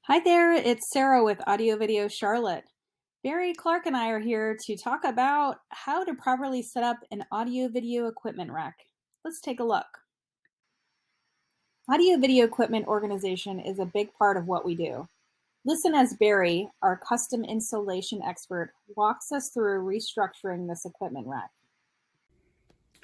Hi there, it's Sarah with Audio Video Charlotte. Barry Clark and I are here to talk about how to properly set up an audio video equipment rack. Let's take a look. Audio video equipment organization is a big part of what we do. Listen as Barry, our custom installation expert, walks us through restructuring this equipment rack.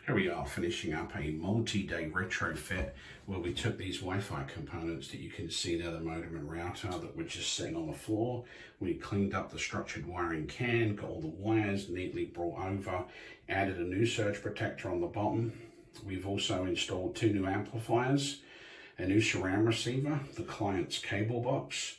Here we are finishing up a multi-day retrofit where we took these Wi-Fi components that you can see there, the modem and router that were just sitting on the floor. We cleaned up the structured wiring can, got all the wires neatly brought over, added a new surge protector on the bottom. We've also installed two new amplifiers, a new surround receiver, the client's cable box,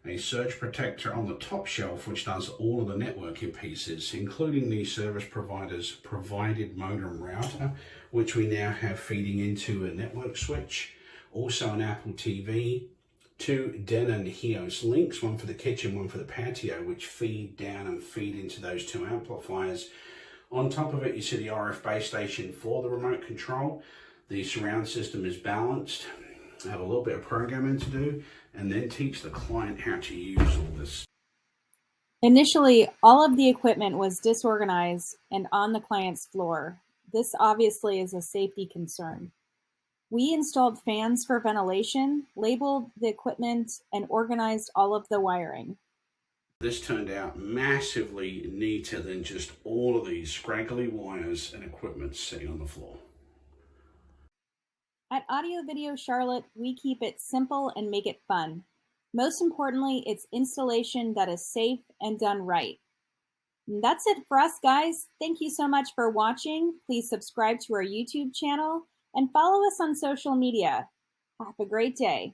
a surge protector on the top shelf which does all of the networking pieces, including the service provider's provided modem router, which we now have feeding into a network switch, also an Apple TV, two Denon HEOS links, one for the kitchen, one for the patio, which feed down and feed into those two amplifiers. On top of it, you see the RF base station for the remote control. The surround system is balanced. I have a little bit of programming to do and then teach the client how to use all this. Initially, all of the equipment was disorganized and on the client's floor. This obviously is a safety concern. We installed fans for ventilation, labeled the equipment, and organized all of the wiring. This turned out massively neater than just all of these scraggly wires and equipment sitting on the floor. At Audio Video Charlotte, we keep it simple and make it fun. Most importantly, it's installation that is safe and done right. And that's it for us, guys. Thank you so much for watching. Please subscribe to our YouTube channel and follow us on social media. Have a great day.